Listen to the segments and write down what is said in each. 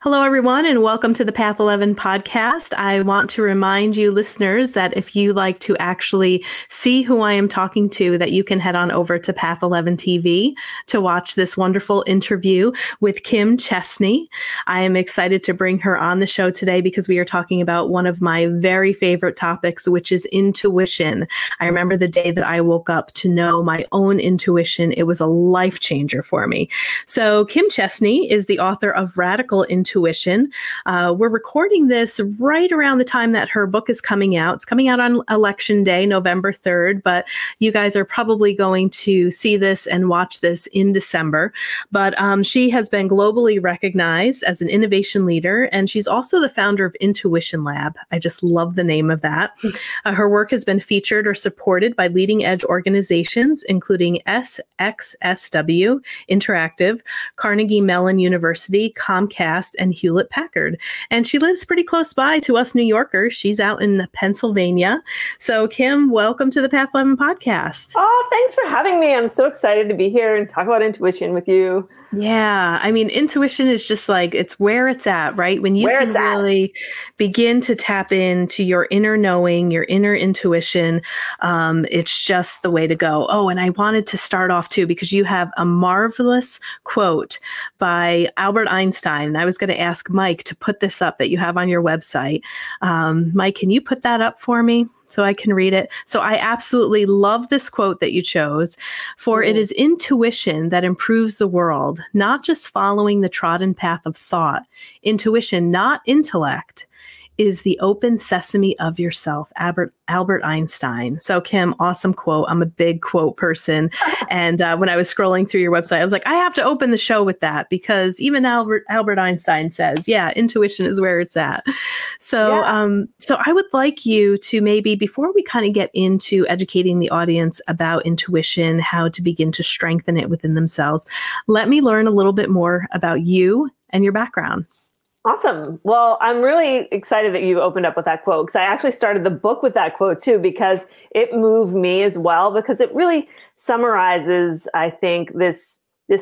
Hello, everyone, and welcome to the Path 11 podcast. I want to remind you listeners that if you like to actually see who I am talking to, that you can head on over to Path 11 TV to watch this wonderful interview with Kim Chestney. I am excited to bring her on the show today because we are talking about one of my very favorite topics, which is intuition. I remember the day that I woke up to know my own intuition. It was a life changer for me. So Kim Chestney is the author of Radical Intuition. We're recording this right around the time that her book is coming out. It's coming out on Election Day, November 3rd, but you guys are probably going to see this and watch this in December. But she has been globally recognized as an innovation leader, and she's also the founder of Intuition Lab. I just love the name of that. Her work has been featured or supported by leading edge organizations, including SXSW Interactive, Carnegie Mellon University, Comcast, and Hewlett Packard. And she lives pretty close by to us New Yorkers. She's out in Pennsylvania. So Kim, welcome to the Path 11 podcast. Oh, thanks for having me. I'm so excited to be here and talk about intuition with you. Yeah. I mean, intuition is just like, it's where it's at, right? When you can really begin to tap into your inner knowing, your inner intuition, it's just the way to go. Oh, and I wanted to start off too, because you have a marvelous quote by Albert Einstein. I was going to ask Mike to put this up that you have on your website. Mike, can you put that up for me so I can read it? So I absolutely love this quote that you chose. For it is intuition that improves the world, not just following the trodden path of thought. Intuition, not intellect, is the open sesame of yourself. Albert Einstein. So Kim, awesome quote. I'm a big quote person. And when I was scrolling through your website, I was like, I have to open the show with that because even Albert Einstein says, yeah, intuition is where it's at. So, so I would like you to maybe, before we kind of get into educating the audience about intuition, how to begin to strengthen it within themselves, let me learn a little bit more about you and your background. Awesome. Well, I'm really excited that you opened up with that quote because I actually started the book with that quote too, because it moved me as well, because it really summarizes, I think, this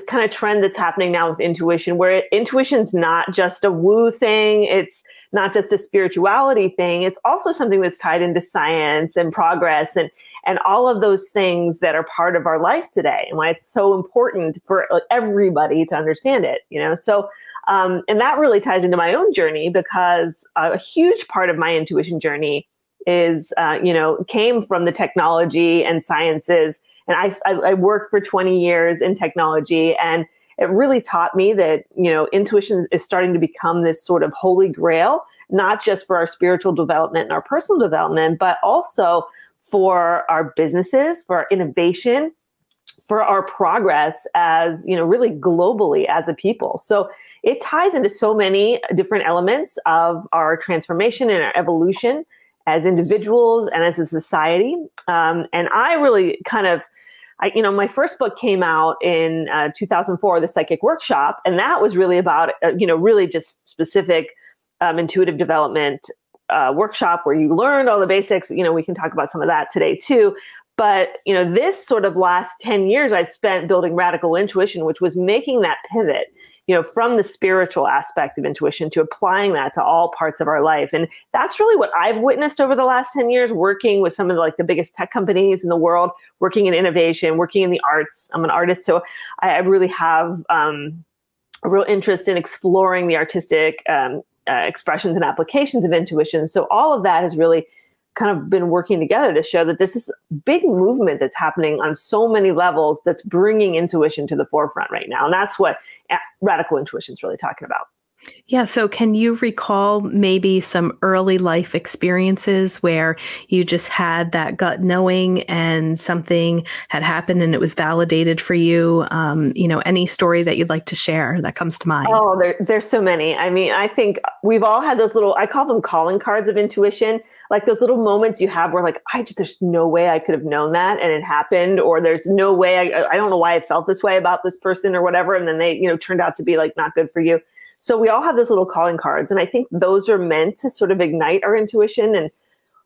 kind of trend that's happening now with intuition, where intuition's not just a woo thing. It's not just a spirituality thing. It's also something that's tied into science and progress and all of those things that are part of our life today, and why it's so important for everybody to understand it, you know? So, and that really ties into my own journey, because a huge part of my intuition journey is, came from the technology and sciences. And I worked for 20 years in technology, and it really taught me that, intuition is starting to become this sort of holy grail, not just for our spiritual development and our personal development, but also for our businesses, for our innovation, for our progress as, really globally as a people. So it ties into so many different elements of our transformation and our evolution as individuals and as a society. And I really my first book came out in 2004, The Psychic Workshop, and that was really about, really just specific intuitive development workshop where you learned all the basics. We can talk about some of that today too. But, this sort of last 10 years I've spent building Radical Intuition, which was making that pivot, from the spiritual aspect of intuition to applying that to all parts of our life. And that's really what I've witnessed over the last 10 years, working with some of the biggest tech companies in the world, working in innovation, working in the arts. I'm an artist, so I really have a real interest in exploring the artistic expressions and applications of intuition. So all of that has really kind of been working together to show that this is a big movement that's happening on so many levels that's bringing intuition to the forefront right now. And that's what Radical Intuition is really talking about. Yeah. So can you recall maybe some early life experiences where you just had that gut knowing and something had happened and it was validated for you? Any story that you'd like to share that comes to mind? Oh, there's so many. I mean, I think we've all had those little, I call them calling cards of intuition, like those little moments you have where there's no way I could have known that and it happened, or there's no way, I don't know why I felt this way about this person or whatever. And then they, turned out to be not good for you. So we all have those little calling cards, and I think those are meant to sort of ignite our intuition. And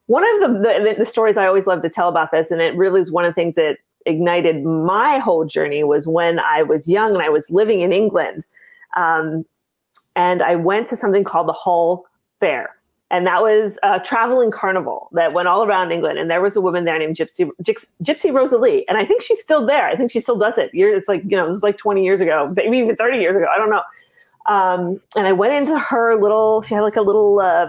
one of the stories I always love to tell about this, and it really is one of the things that ignited my whole journey, was when I was young and I was living in England. And and I went to something called the Hull Fair. And that was a traveling carnival that went all around England. And there was a woman there named Gypsy Rosalie. And I think she's still there. I think she still does it. It's like, this was like 20 years ago, maybe even 30 years ago. I don't know. And I went into her she had like a little, I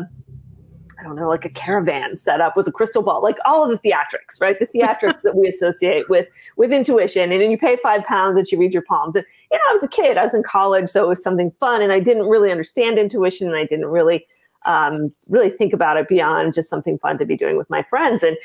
don't know, like a caravan set up with a crystal ball, like all of the theatrics, right? The theatrics that we associate with intuition. And then you pay £5 and she reads your palms. And, I was a kid, I was in college, so it was something fun. And I didn't really understand intuition, and I didn't really think about it beyond just something fun to be doing with my friends. And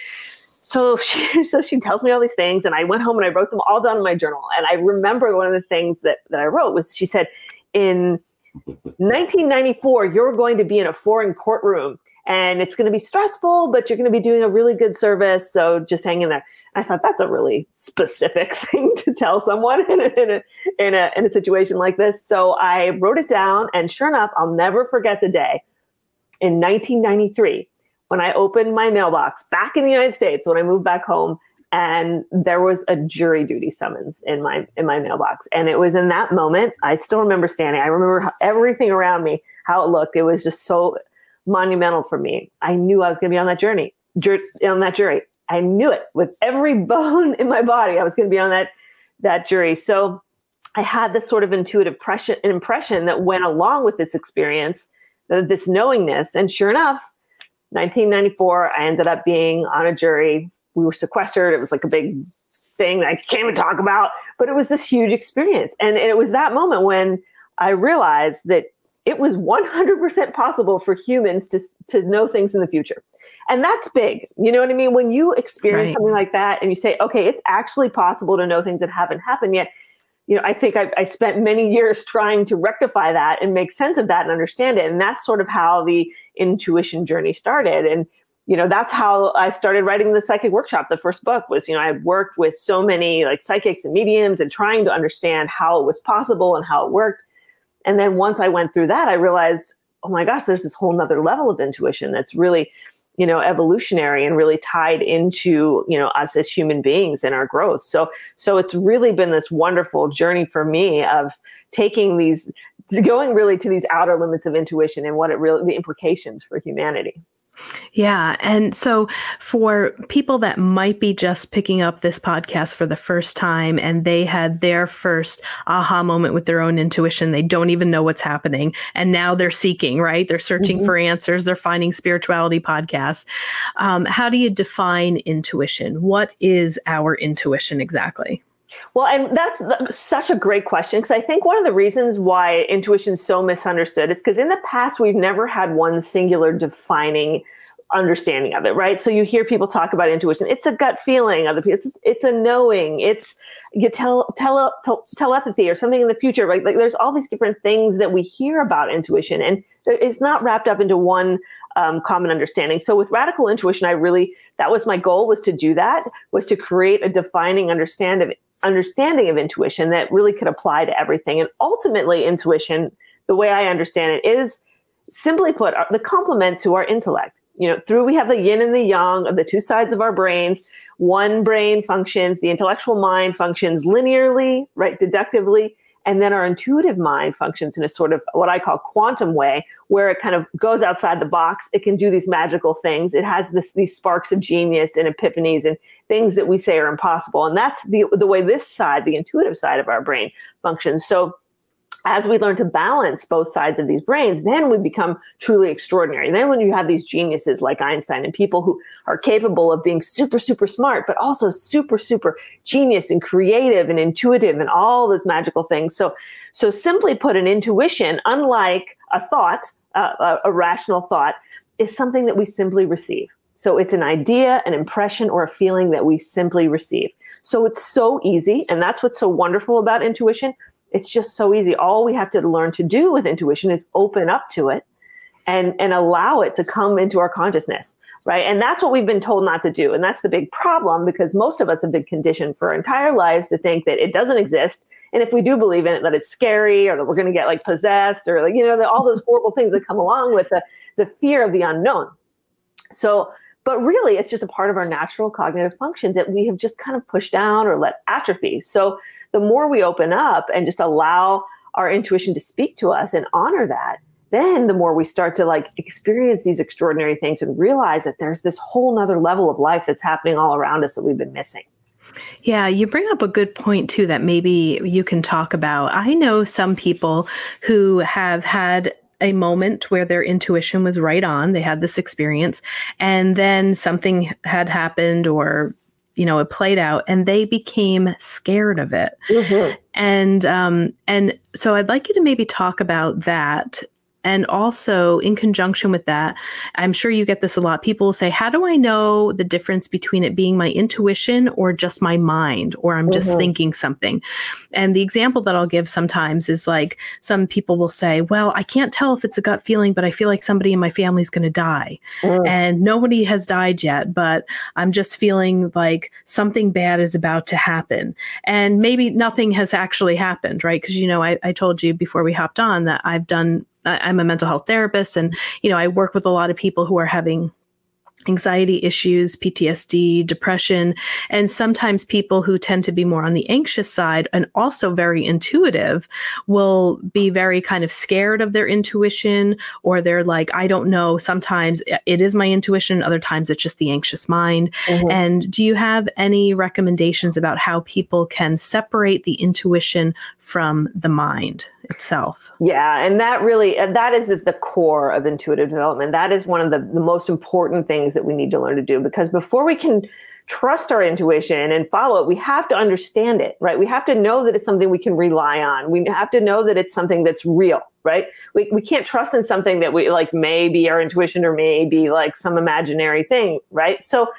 so she tells me all these things, and I went home and I wrote them all down in my journal. And I remember one of the things that I wrote was, she said, in 1994, you're going to be in a foreign courtroom, and it's going to be stressful, but you're going to be doing a really good service. So just hang in there. I thought, that's a really specific thing to tell someone in a situation like this. So I wrote it down, and sure enough, I'll never forget the day in 1993, when I opened my mailbox back in the United States, when I moved back home, and there was a jury duty summons in my mailbox. And it was in that moment, I still remember standing. I remember everything around me, how it looked. It was just so monumental for me. I knew I was going to be on that jury. I knew it with every bone in my body. I was going to be on that jury. So I had this sort of intuitive impression that went along with this experience, this knowingness. And sure enough, 1994, I ended up being on a jury. We were sequestered. It was like a big thing that I can't even talk about, but it was this huge experience. And it was that moment when I realized that it was 100% possible for humans to know things in the future. And that's big. You know what I mean? When you experience something like that and you say, okay, it's actually possible to know things that haven't happened yet. I think I spent many years trying to rectify that and make sense of that and understand it. And that's sort of how the intuition journey started. And, that's how I started writing the Psychic Workshop. The first book was, I worked with so many like psychics and mediums and trying to understand how it was possible and how it worked. And then once I went through that, I realized, oh my gosh, there's this whole nother level of intuition that's really, evolutionary and really tied into, us as human beings and our growth. So it's really been this wonderful journey for me of going really to these outer limits of intuition and the implications for humanity. Yeah. And so for people that might be just picking up this podcast for the first time and they had their first aha moment with their own intuition, they don't even know what's happening. And now they're seeking, right? They're searching for answers. They're finding spirituality podcasts. How do you define intuition? What is our intuition exactly? Well, and that's such a great question, because I think one of the reasons why intuition is so misunderstood is because in the past, we've never had one singular defining understanding of it, right? So you hear people talk about intuition. It's a gut feeling. It's a knowing. It's telepathy or something in the future, right? Like there's all these different things that we hear about intuition, and it's not wrapped up into one common understanding. So with radical intuition, that was my goal, was to do that, was to create a defining understanding of intuition that really could apply to everything. And ultimately, intuition, the way I understand it, is simply put, the complement to our intellect. We have the yin and the yang of the two sides of our brains. One brain functions, the intellectual mind functions linearly, right, deductively, and then our intuitive mind functions in a sort of what I call quantum way, where it kind of goes outside the box. It can do these magical things. It has these sparks of genius and epiphanies and things that we say are impossible. And that's the way this side, the intuitive side of our brain, functions. So as we learn to balance both sides of these brains, then we become truly extraordinary. And then when you have these geniuses like Einstein and people who are capable of being super, super smart, but also super, super genius and creative and intuitive and all those magical things. So simply put, an intuition, unlike a thought, a rational thought, is something that we simply receive. So it's an idea, an impression, or a feeling that we simply receive. So it's so easy. And that's what's so wonderful about intuition. It's just so easy. All we have to learn to do with intuition is open up to it and allow it to come into our consciousness, right? And that's what we've been told not to do. And that's the big problem, because most of us have been conditioned for our entire lives to think that it doesn't exist. And if we do believe in it, that it's scary, or that we're going to get like possessed, or all those horrible things that come along with the fear of the unknown. So, but really, it's just a part of our natural cognitive function that we have just kind of pushed down or let atrophy. So the more we open up and just allow our intuition to speak to us and honor that, then the more we start to like experience these extraordinary things and realize that there's this whole nother level of life that's happening all around us that we've been missing. Yeah, you bring up a good point too that maybe you can talk about. I know some people who have had a moment where their intuition was right on. They had this experience, and then something had happened, or it played out, and they became scared of it. Mm-hmm. And so I'd like you to maybe talk about that. And also, in conjunction with that, I'm sure you get this a lot. People will say, how do I know the difference between it being my intuition or just my mind, or I'm just thinking something? And the example that I'll give sometimes is like, some people will say, well, I can't tell if it's a gut feeling, but I feel like somebody in my family is going to die. And nobody has died yet, but I'm just feeling like something bad is about to happen. And maybe nothing has actually happened, right? Because, I told you before we hopped on that I'm a mental health therapist, and, I work with a lot of people who are having anxiety issues, PTSD, depression, and sometimes people who tend to be more on the anxious side and also very intuitive will be very kind of scared of their intuition, or they're like, I don't know, sometimes it is my intuition, other times it's just the anxious mind. And do you have any recommendations about how people can separate the intuition from the mind itself? Yeah. And that is at the core of intuitive development. That is one of the most important things that we need to learn to do, because before we can trust our intuition and follow it, we have to understand it, right? We have to know that it's something we can rely on. We have to know that it's something that's real, right? We can't trust in something that we like may be our intuition or may be like some imaginary thing, right? So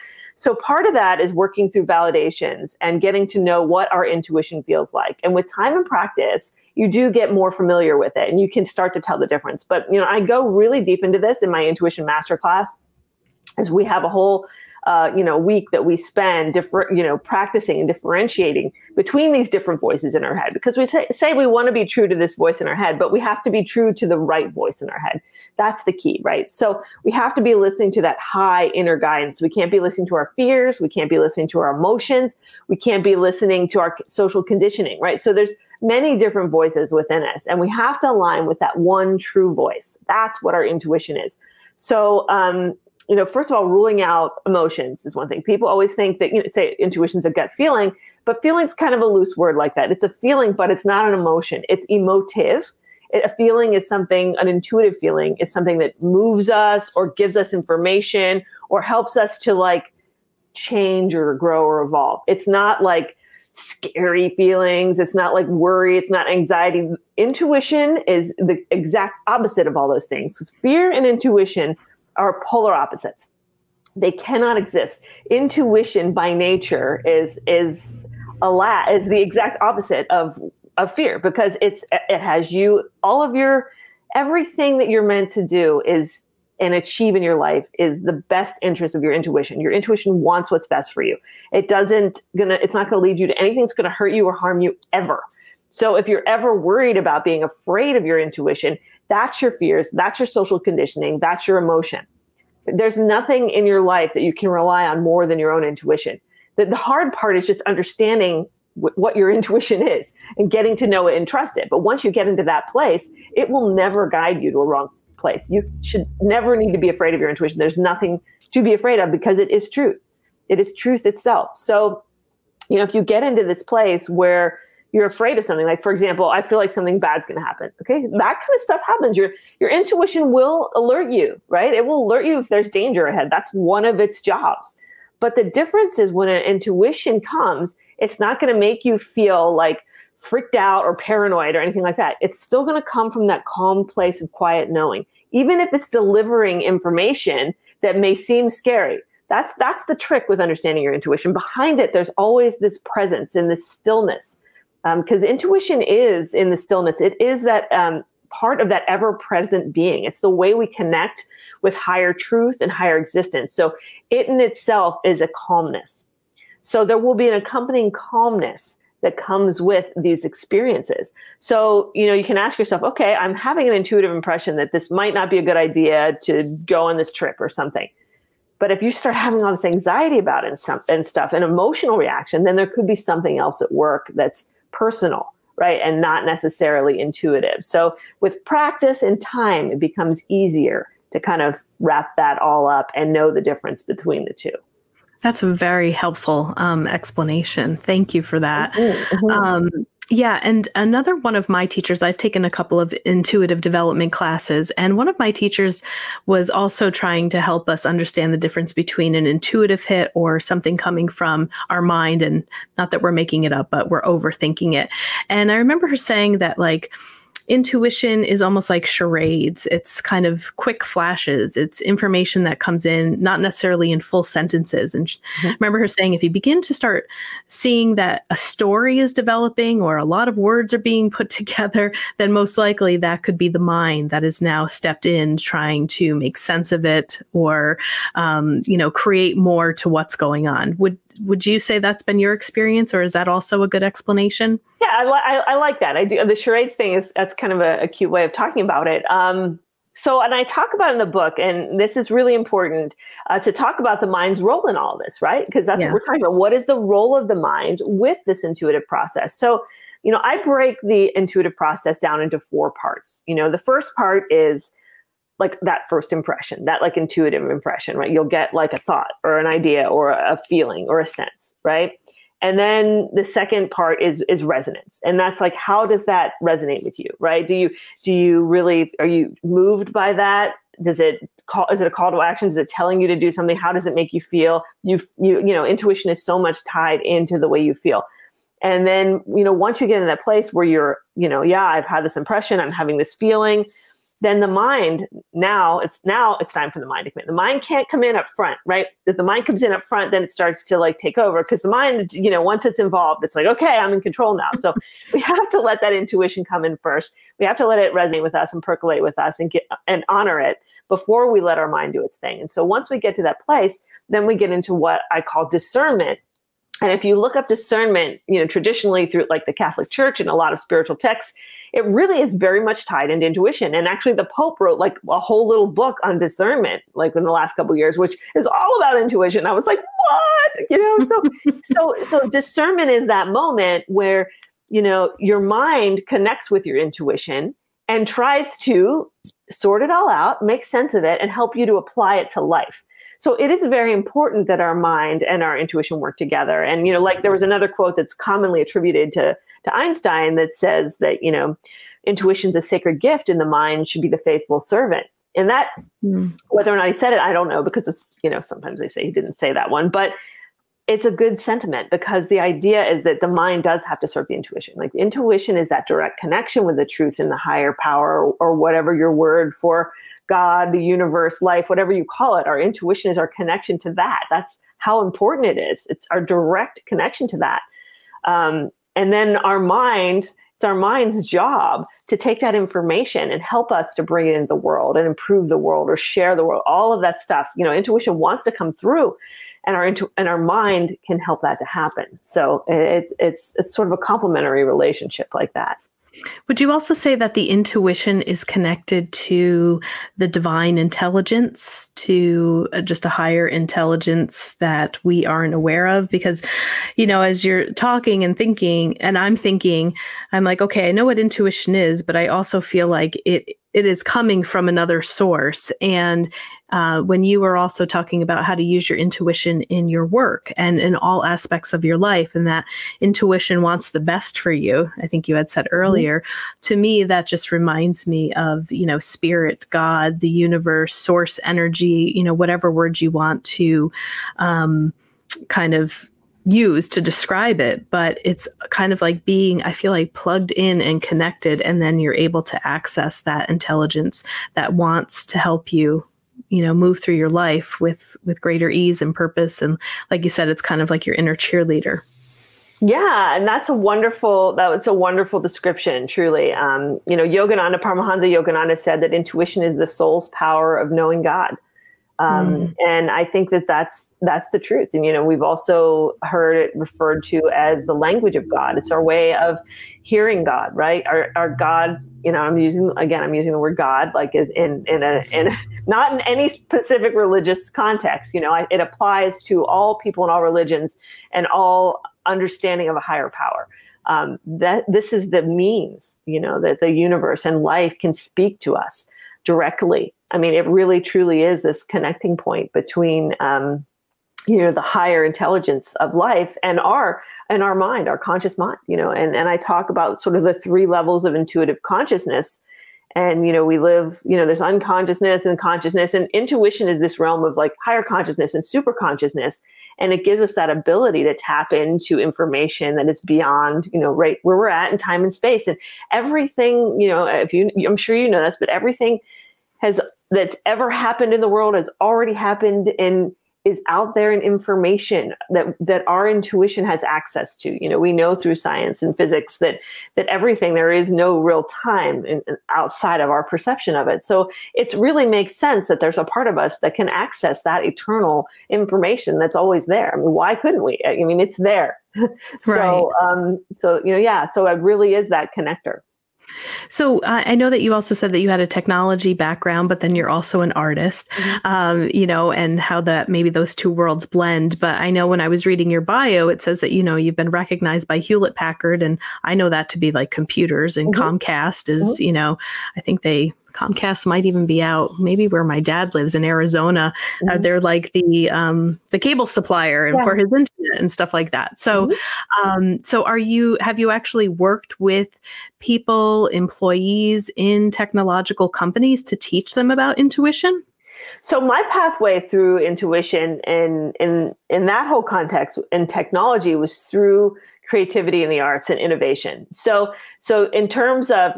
part of that is working through validations and getting to know what our intuition feels like. And with time and practice, you do get more familiar with it and you can start to tell the difference. But, I go really deep into this in my intuition masterclass, as we have a whole week that we spend practicing and differentiating between these different voices in our head, because we say we want to be true to this voice in our head, but we have to be true to the right voice in our head. That's the key, right? So we have to be listening to that high inner guidance. We can't be listening to our fears. We can't be listening to our emotions. We can't be listening to our social conditioning, right? So there's many different voices within us, and we have to align with that one true voice. That's what our intuition is. So, first of all, ruling out emotions is one thing. People always think that, say intuition's a gut feeling, but feeling's kind of a loose word like that. It's a feeling, but it's not an emotion. It's emotive. A feeling is something, an intuitive feeling is something that moves us or gives us information or helps us to like change or grow or evolve. It's not like scary feelings. It's not like worry. It's not anxiety. Intuition is the exact opposite of all those things. Because fear and intuition are polar opposites. They cannot exist. Intuition by nature is the exact opposite of fear, because it has everything that you're meant to do is and achieve in your life is the best interest of your intuition. Your intuition wants what's best for you. It's not gonna lead you to anything that's gonna hurt you or harm you ever. So if you're ever worried about being afraid of your intuition, that's your fears, that's your social conditioning, that's your emotion. There's nothing in your life that you can rely on more than your own intuition. The hard part is just understanding what your intuition is and getting to know it and trust it. But once you get into that place, it will never guide you to a wrong place. You should never need to be afraid of your intuition. There's nothing to be afraid of because it is truth. It is truth itself. So, if you get into this place where you're afraid of something, like, for example, I feel like something bad's going to happen. Okay. That kind of stuff happens. Your intuition will alert you, right? It will alert you if there's danger ahead. That's one of its jobs. But the difference is when an intuition comes, it's not going to make you feel like freaked out or paranoid or anything like that. It's still going to come from that calm place of quiet knowing, even if it's delivering information that may seem scary. That's the trick with understanding your intuition. Behind it, there's always this presence and this stillness, because intuition is in the stillness. It is that part of that ever-present being. It's the way we connect with higher truth and higher existence. So it in itself is a calmness. So there will be an accompanying calmness that comes with these experiences. So, you can ask yourself, okay, I'm having an intuitive impression that this might not be a good idea to go on this trip or something. But if you start having all this anxiety about it and stuff, an emotional reaction, then there could be something else at work that's personal, right? And not necessarily intuitive. So with practice and time, it becomes easier to kind of wrap that all up and know the difference between the two. That's a very helpful explanation. Thank you for that. Yeah. And another one of my teachers, I've taken a couple of intuitive development classes, and one of my teachers was also trying to help us understand the difference between an intuitive hit or something coming from our mind. And not that we're making it up, but we're overthinking it. And I remember her saying that, like, intuition is almost like charades. It's kind of quick flashes. It's information that comes in, not necessarily in full sentences. And I remember her saying, if you begin to start seeing that a story is developing or a lot of words are being put together, then most likely that could be the mind that is now stepped in trying to make sense of it or, create more to what's going on. Would you say that's been your experience, or is that also a good explanation? Yeah, I like that. I do. The charades thing that's kind of a cute way of talking about it. And I talk about in the book, and this is really important to talk about the mind's role in all of this, right? Because that's what we're talking about. What is the role of the mind with this intuitive process? So, I break the intuitive process down into 4 parts. The first part is like that first impression, that like intuitive impression, right? You'll get like a thought or an idea or a feeling or a sense, right? And then the second part is resonance. And that's like, how does that resonate with you, right? Are you moved by that? Is it a call to action? Is it telling you to do something? How does it make you feel? Intuition is so much tied into the way you feel. And then, once you get in that place where you're, I've had this impression, I'm having this feeling, then the mind, now it's time for the mind to come in. The mind can't come in up front, right? If the mind comes in up front, then it starts to like take over, because the mind, once it's involved, it's like, okay, I'm in control now. So we have to let that intuition come in first. We have to let it resonate with us and percolate with us and honor it before we let our mind do its thing. And so once we get to that place, then we get into what I call discernment. And if you look up discernment, traditionally through like the Catholic Church and a lot of spiritual texts, it really is very much tied into intuition. And actually the Pope wrote like a whole little book on discernment, like in the last couple of years, which is all about intuition. I was like, what? So discernment is that moment where, your mind connects with your intuition and tries to sort it all out, make sense of it, and help you to apply it to life. So it is very important that our mind and our intuition work together. And, like there was another quote that's commonly attributed to Einstein that says that, intuition's a sacred gift and the mind should be the faithful servant. And that, whether or not he said it, I don't know, because it's, sometimes they say he didn't say that one, but it's a good sentiment, because the idea is that the mind does have to serve the intuition. Like intuition is that direct connection with the truth and the higher power, or whatever your word for God, the universe, life, whatever you call it. Our intuition is our connection to that. That's how important it is. It's our direct connection to that. And then our mind, it's our mind's job to take that information and help us to bring it into the world and improve the world or share the world, all of that stuff. Intuition wants to come through, and our mind can help that to happen. So it's sort of a complementary relationship like that. Would you also say that the intuition is connected to the divine intelligence, to just a higher intelligence that we aren't aware of? Because, as you're talking and thinking, and I'm thinking, I'm like, okay, I know what intuition is, but I also feel like it is coming from another source. And when you were also talking about how to use your intuition in your work and in all aspects of your life, and that intuition wants the best for you, I think you had said earlier, to me, that just reminds me of, spirit, God, the universe, source energy, whatever words you want to kind of use to describe it, but it's kind of like being, I feel like, plugged in and connected, and then you're able to access that intelligence that wants to help you, move through your life with greater ease and purpose. And like you said, it's kind of like your inner cheerleader. Yeah, and that's a wonderful description, truly. Yogananda, Paramahansa Yogananda said that intuition is the soul's power of knowing God. And I think that's the truth. And, we've also heard it referred to as the language of God. It's our way of hearing God, right? Our God, I'm using the word God, like in not in any specific religious context. It applies to all people in all religions and all understanding of a higher power. that this is the means, that the universe and life can speak to us directly. I mean, it really truly is this connecting point between, the higher intelligence of life and our mind, our conscious mind, and I talk about sort of the 3 levels of intuitive consciousness. And, we live, there's unconsciousness and consciousness, and intuition is this realm of like higher consciousness and super consciousness. And it gives us that ability to tap into information that is beyond, right where we're at in time and space. And everything, I'm sure you know this, but everything that's ever happened in the world has already happened and is out there in information that our intuition has access to. We know through science and physics that everything, there is no real time outside of our perception of it. So it really makes sense that there's a part of us that can access that eternal information that's always there. I mean, why couldn't we? I mean, it's there. So, right. So it really is that connector. So I know that you also said that you had a technology background, but then you're also an artist, and how that maybe those 2 worlds blend. But I know when I was reading your bio, it says that, you've been recognized by Hewlett Packard. And I know that to be like computers, and Comcast is, I think Comcast might even be out maybe where my dad lives in Arizona. They're like the cable supplier and for his internet and stuff like that. So, so have you actually worked with people, employees in technological companies to teach them about intuition? So my pathway through intuition and in that whole context in technology was through creativity in the arts and innovation. So in terms of,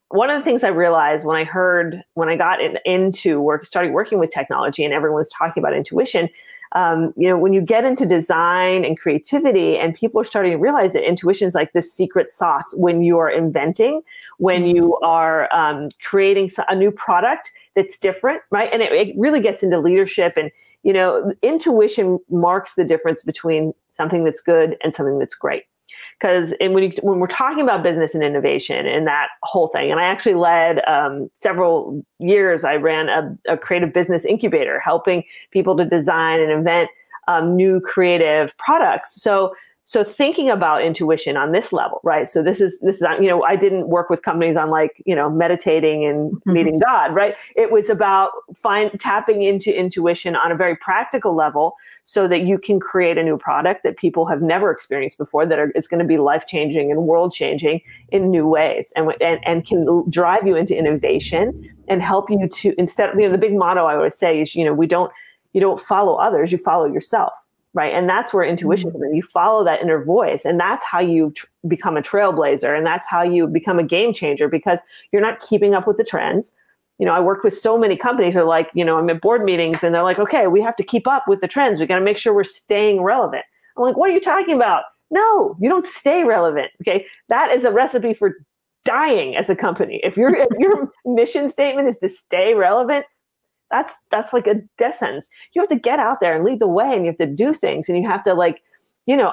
one of the things I realized when I got into work, started working with technology and everyone was talking about intuition, when you get into design and creativity and people are starting to realize that intuition is like this secret sauce when you are inventing, when you are creating a new product that's different, right? And it really gets into leadership and, intuition marks the difference between something that's good and something that's great. Because when we're talking about business and innovation and that whole thing, and I actually led several years, I ran a creative business incubator, helping people to design and invent new creative products. So thinking about intuition on this level, right? So this is I didn't work with companies on like meditating and meeting God, right? It was about tapping into intuition on a very practical level, so that you can create a new product that people have never experienced before, is going to be life-changing and world-changing in new ways, and can drive you into innovation and help you to, instead of, the big motto I always say is, you don't follow others, you follow yourself, right? And that's where intuition comes in. You follow that inner voice, and that's how you become a trailblazer, and that's how you become a game changer, because you're not keeping up with the trends. I worked with so many companies who are like, I'm at board meetings and they're like, okay, we have to keep up with the trends. We got to make sure we're staying relevant. I'm like, what are you talking about? No, you don't stay relevant. Okay. That is a recipe for dying as a company. If your mission statement is to stay relevant, that's like a death sentence. You have to get out there and lead the way, and you have to do things, and you have to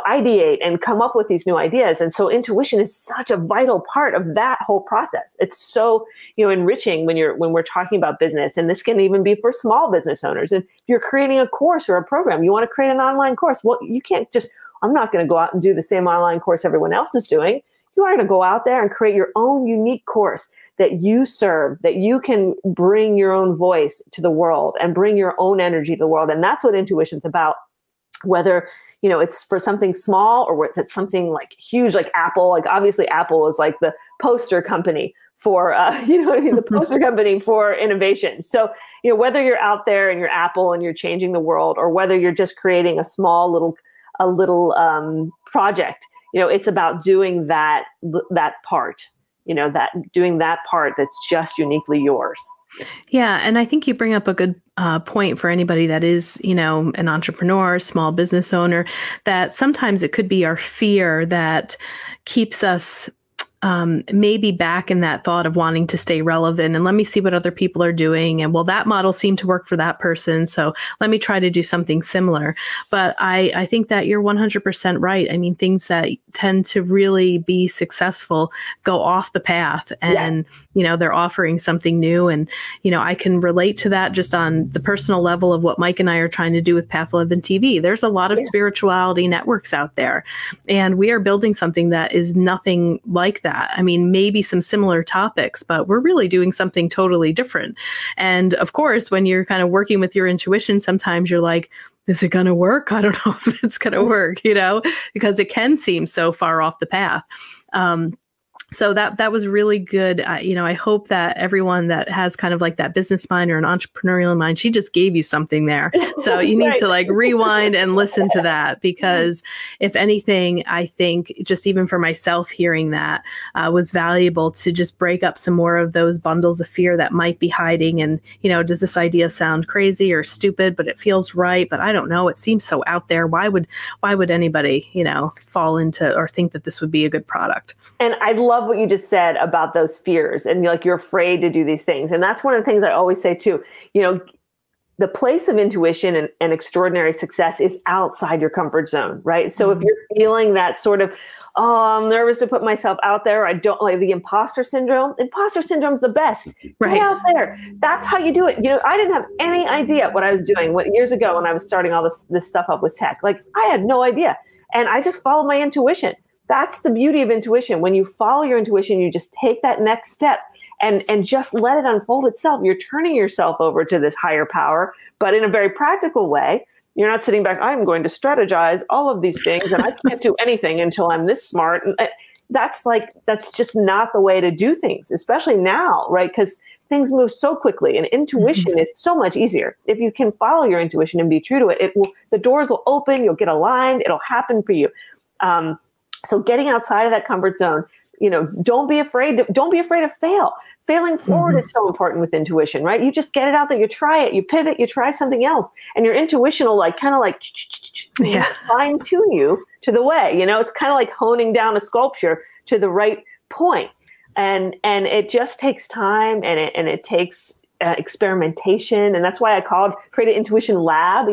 ideate and come up with these new ideas. And so intuition is such a vital part of that whole process. It's so, enriching when we're talking about business. And this can even be for small business owners. And if you're creating a course or a program, you want to create an online course. Well, you can't I'm not going to go out and do the same online course everyone else is doing. You are going to go out there and create your own unique course that you serve, that you can bring your own voice to the world and bring your own energy to the world. And that's what intuition's about. Whether, it's for something small or if it's something like huge, like Apple. Like obviously Apple is like the poster company for, the poster company for innovation. So, whether you're out there and you're Apple and you're changing the world, or whether you're just creating a small little project, it's about doing that part, doing that part that's just uniquely yours. Yeah. And I think you bring up a good point for anybody that is, an entrepreneur, small business owner, that sometimes it could be our fear that keeps us maybe back in that thought of wanting to stay relevant and let me see what other people are doing. And well, that model seemed to work for that person, so let me try to do something similar. But I think that you're 100% right. I mean, things that tend to really be successful go off the path and, they're offering something new. And, I can relate to that just on the personal level of what Mike and I are trying to do with Path 11 TV. There's a lot of spirituality networks out there, and we are building something that is nothing like that. I mean, maybe some similar topics, but we're really doing something totally different. And of course, when you're kind of working with your intuition, sometimes you're like, is it going to work? I don't know if it's going to work, because it can seem so far off the path. So that was really good. I hope that everyone that has kind of like that business mind or an entrepreneurial mind, she just gave you something there. So you need to like rewind and listen to that, because if anything, I think just even for myself, hearing that was valuable to just break up some more of those bundles of fear that might be hiding. And, does this idea sound crazy or stupid, but it feels right, but I don't know. It seems so out there. Why would anybody, fall into or think that this would be a good product? And I love what you just said about those fears and you're afraid to do these things. And that's one of the things I always say too, the place of intuition and extraordinary success is outside your comfort zone, right? So if you're feeling that sort of, I'm nervous to put myself out there, I don't like the imposter syndrome's the best. Right. Get out there. That's how you do it. I didn't have any idea what I was doing years ago when I was starting all this stuff up with tech. Like I had no idea. And I just followed my intuition. That's the beauty of intuition. When you follow your intuition, you just take that next step and just let it unfold itself. You're turning yourself over to this higher power, but in a very practical way. You're not sitting back, I'm going to strategize all of these things and I can't do anything until I'm this smart. And that's just not the way to do things, especially now, right? Because things move so quickly and intuition is so much easier. If you can follow your intuition and be true to it, the doors will open, you'll get aligned, it'll happen for you. So getting outside of that comfort zone, don't be afraid to fail. Failing forward is so important with intuition, right? You just get it out there, you try it, you pivot, you try something else, and your intuition will fine tune you to the way. It's kind of like honing down a sculpture to the right point, and it just takes time, and it takes experimentation, and that's why I created Intuition Lab.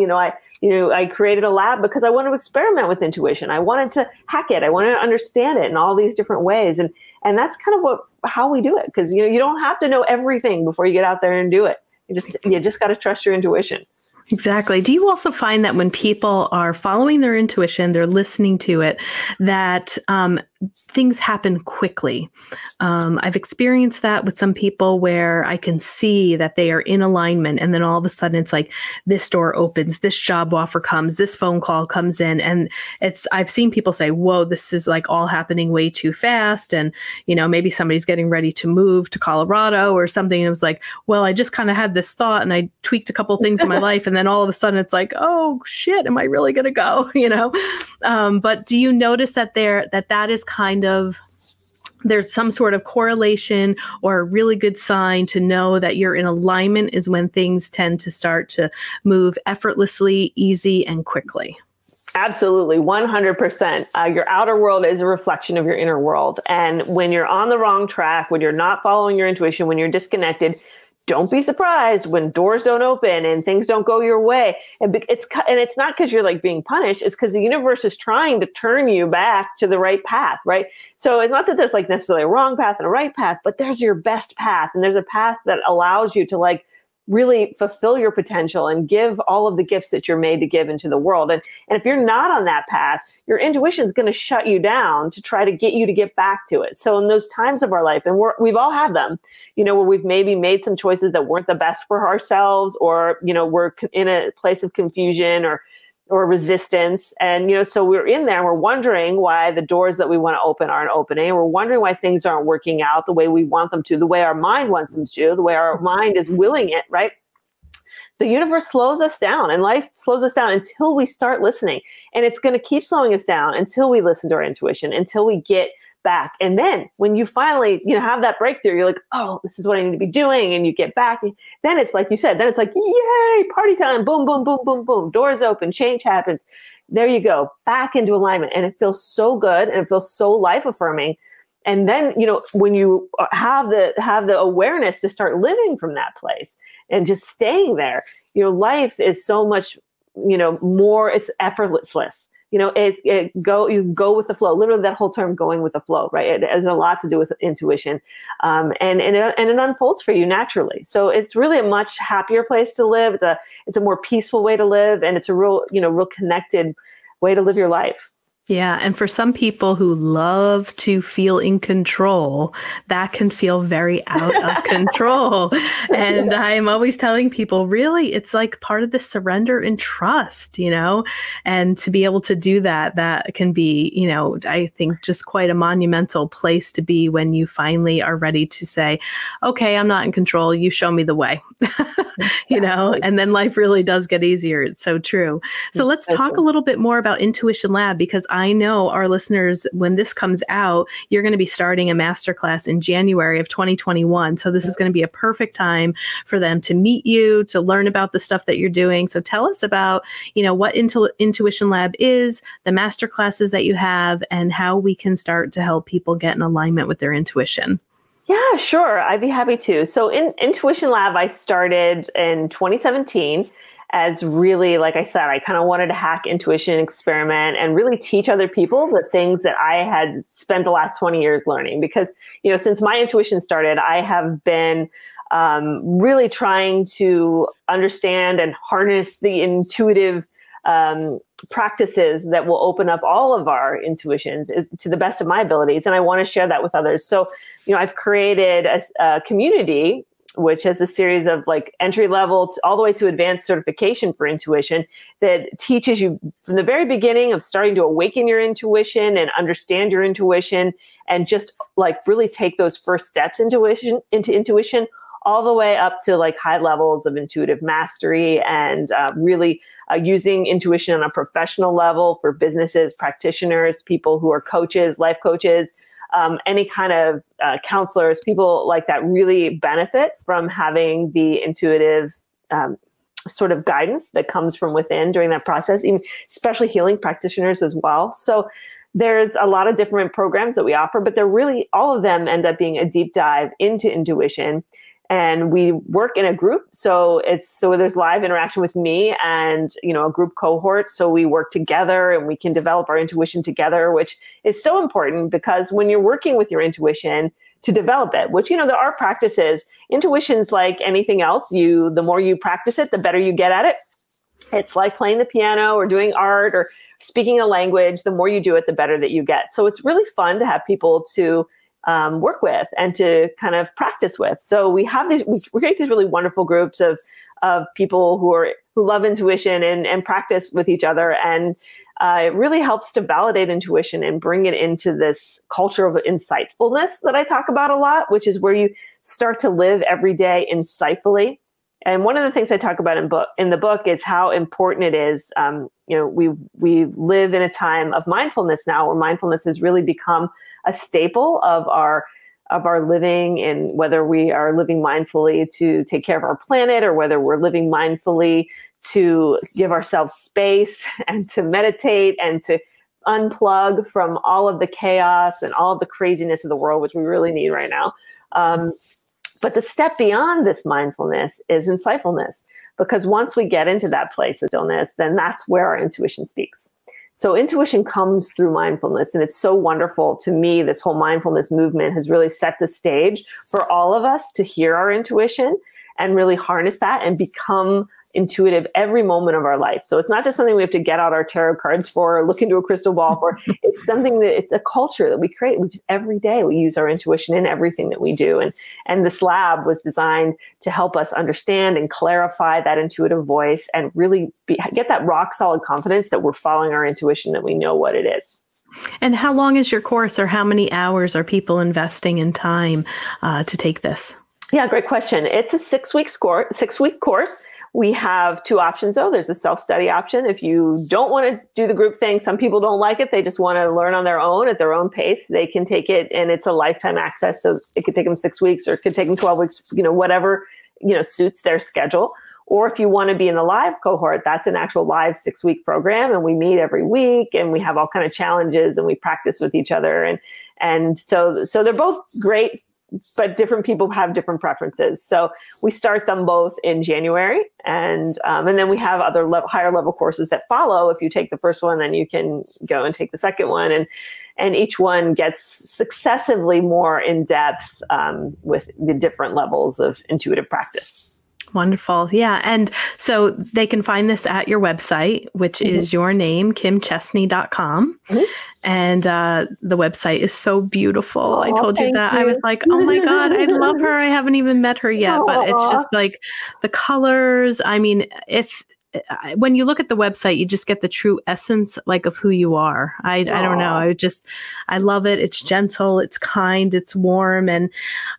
I created a lab because I wanted to experiment with intuition. I wanted to hack it. I wanted to understand it in all these different ways. And that's kind of how we do it. Because you don't have to know everything before you get out there and do it. You just got to trust your intuition. Exactly. Do you also find that when people are following their intuition, they're listening to it, that things happen quickly? I've experienced that with some people where I can see that they are in alignment, and then all of a sudden it's like this door opens, this job offer comes, this phone call comes in, and I've seen people say, whoa, this is like all happening way too fast. And, maybe somebody's getting ready to move to Colorado or something. And it was like, well, I just kind of had this thought and I tweaked a couple of things in my life. And then all of a sudden it's like, oh shit, am I really going to go? But do you notice that that is kind of, there's some sort of correlation or a really good sign to know that you're in alignment is when things tend to start to move effortlessly, easy, and quickly? Absolutely. 100%. Your outer world is a reflection of your inner world. And when you're on the wrong track, when you're not following your intuition, when you're disconnected, don't be surprised when doors don't open and things don't go your way. And it's not because you're like being punished. It's because the universe is trying to turn you back to the right path, right? So it's not that there's like necessarily a wrong path and a right path, but there's your best path. And there's a path that allows you to like really fulfill your potential and give all of the gifts that you're made to give into the world. And if you're not on that path, your intuition is going to shut you down to try to get you to get back to it. So in those times of our life, and we've all had them, where we've maybe made some choices that weren't the best for ourselves, or, we're in a place of confusion or resistance. And, so we're in there and we're wondering why the doors that we want to open aren't opening. We're wondering why things aren't working out the way we want them to, the way our mind wants them to, the way our mind is willing it, right? The universe slows us down and life slows us down until we start listening. And it's going to keep slowing us down until we listen to our intuition, until we get back. And then when you finally, have that breakthrough, you're like, oh, this is what I need to be doing. And you get back. Then it's like you said, then it's like, yay, party time. Boom, boom, boom, boom, boom. Doors open, change happens. There you go, back into alignment. And it feels so good. And it feels so life affirming And then, when you have the awareness to start living from that place and just staying there, life is so much, more, it's effortless. You go with the flow. Literally, that whole term, going with the flow, right? It has a lot to do with intuition, and it unfolds for you naturally. So it's really a much happier place to live. It's a more peaceful way to live, and it's a real connected way to live your life. Yeah. And for some people who love to feel in control, that can feel very out of control. And I'm always telling people, really, it's like part of the surrender and trust, and to be able to do that, that can be, I think just quite a monumental place to be when you finally are ready to say, okay, I'm not in control. You show me the way, and then life really does get easier. It's so true. So let's talk a little bit more about Intuition Lab, because I know our listeners, when this comes out, you're going to be starting a masterclass in January of 2021. So this is going to be a perfect time for them to meet you, to learn about the stuff that you're doing. So tell us about, what Intuition Lab is, the masterclasses that you have, and how we can start to help people get in alignment with their intuition. Yeah, sure. I'd be happy to. So in Intuition Lab, I started in 2017. As really, like I said, I kind of wanted to hack intuition, experiment, and really teach other people the things that I had spent the last 20 years learning. Because, since my intuition started, I have been really trying to understand and harness the intuitive practices that will open up all of our intuitions to the best of my abilities. And I want to share that with others. So, I've created a community which is a series of like entry level all the way to advanced certification for intuition that teaches you from the very beginning of starting to awaken your intuition and understand your intuition and just like really take those first steps into intuition all the way up to like high levels of intuitive mastery and really using intuition on a professional level for businesses, practitioners, people who are coaches, life coaches, any kind of counselors, people like that really benefit from having the intuitive sort of guidance that comes from within during that process, especially healing practitioners as well. So there's a lot of different programs that we offer, but they're really, all of them end up being a deep dive into intuition. And we work in a group. So there's live interaction with me and, a group cohort. So we work together and we can develop our intuition together, which is so important because when you're working with your intuition to develop it, which, there are practices, intuition's like anything else. The more you practice it, the better you get at it. It's like playing the piano or doing art or speaking a language. The more you do it, the better that you get. So it's really fun to have people to work with and to kind of practice with. So we create these really wonderful groups of people who love intuition and practice with each other. And it really helps to validate intuition and bring it into this culture of insightfulness that I talk about a lot, which is where you start to live every day insightfully. And one of the things I talk about in the book is how important it is. We live in a time of mindfulness now, where mindfulness has really become a staple of our living, and whether we are living mindfully to take care of our planet or whether we're living mindfully to give ourselves space and to meditate and to unplug from all of the chaos and all of the craziness of the world, which we really need right now. But the step beyond this mindfulness is insightfulness, because once we get into that place of stillness, then that's where our intuition speaks. So intuition comes through mindfulness, and it's so wonderful to me. This whole mindfulness movement has really set the stage for all of us to hear our intuition and really harness that and become intuitive every moment of our life. So it's not just something we have to get out our tarot cards for or look into a crystal ball for. It's something it's a culture that we create, which is every day we use our intuition in everything that we do. And this lab was designed to help us understand and clarify that intuitive voice and really get that rock solid confidence that we're following our intuition, that we know what it is. And how long is your course, or how many hours are people investing in time to take this? Yeah, great question. It's a 6-week course. We have 2 options, though. There's a self-study option. If you don't want to do the group thing, some people don't like it. They just want to learn on their own at their own pace. They can take it, and it's a lifetime access. So it could take them 6 weeks, or it could take them 12 weeks, whatever, suits their schedule. Or if you want to be in the live cohort, that's an actual live 6-week program. And we meet every week, and we have all kind of challenges, and we practice with each other. And so they're both great, but different people have different preferences. So we start them both in January, and then we have other higher level courses that follow. If you take the first one, then you can go and take the second one, and each one gets successively more in depth with the different levels of intuitive practice. Wonderful. Yeah. And so they can find this at your website, which is your name, kimchestney.com. And the website is so beautiful. Oh, I told you that. I was like, oh my God, I love her. I haven't even met her yet, but it's just like the colors. I mean, when you look at the website, you just get the true essence like of who you are. I don't know. I love it. It's gentle, it's kind, it's warm. And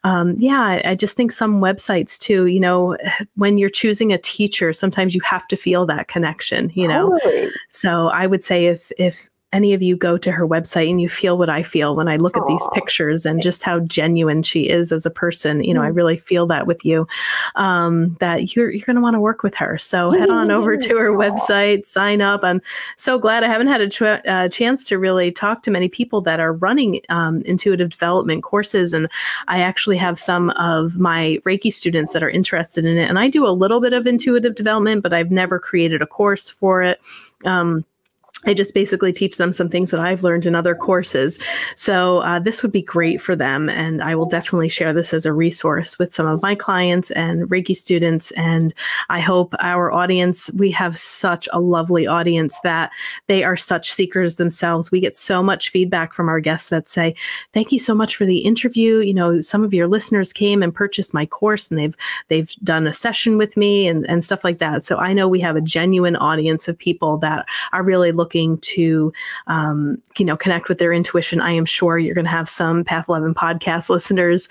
I just think some websites too, you know, when you're choosing a teacher, sometimes you have to feel that connection, you know? Totally. So I would say if any of you go to her website and you feel what I feel when I look at these pictures and just how genuine she is as a person, you know, I really feel that with you, that you're going to want to work with her. So head on over to her website, sign up. I'm so glad I haven't had a chance to really talk to many people that are running intuitive development courses. And I actually have some of my Reiki students that are interested in it. And I do a little bit of intuitive development, but I've never created a course for it. I just basically teach them some things that I've learned in other courses. So this would be great for them. And I will definitely share this as a resource with some of my clients and Reiki students. And I hope our audience, we have such a lovely audience that they are such seekers themselves. We get so much feedback from our guests that say, thank you so much for the interview. You know, some of your listeners came and purchased my course and they've done a session with me and stuff like that. So I know we have a genuine audience of people that are really looking to, connect with their intuition. I am sure you're going to have some Path 11 podcast listeners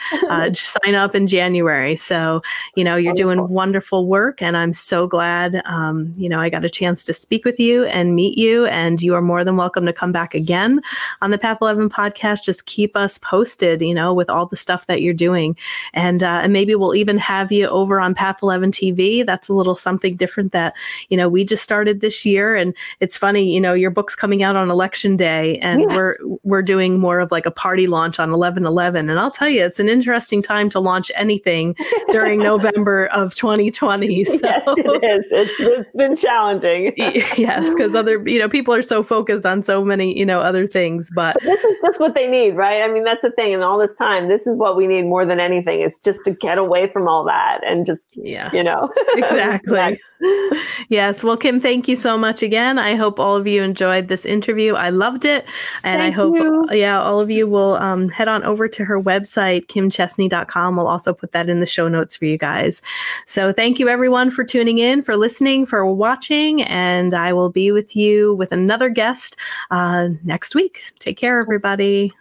sign up in January. So, you know, you're doing wonderful work, and I'm so glad, I got a chance to speak with you and meet you, and you are more than welcome to come back again on the Path 11 podcast. Just keep us posted, you know, with all the stuff that you're doing. And maybe we'll even have you over on Path 11 TV. That's a little something different that, you know, we just started this year. And it's funny, you know, your book's coming out on election day, and we're doing more of like a party launch on 11/11. And I'll tell you, it's an interesting time to launch anything during November of 2020. So. Yes, it is. It's been challenging. Yes, because people are so focused on so many, other things. But this is just what they need, right? I mean, that's the thing. And all this time, this is what we need more than anything, is just to get away from all that and just, Exactly. Yes. Well, Kim, thank you so much again. I hope all of you enjoyed this interview. I loved it. And I hope, all of you will head on over to her website, kimchestney.com. We'll also put that in the show notes for you guys. So thank you, everyone, for tuning in, for listening, for watching. And I will be with you with another guest next week. Take care, everybody.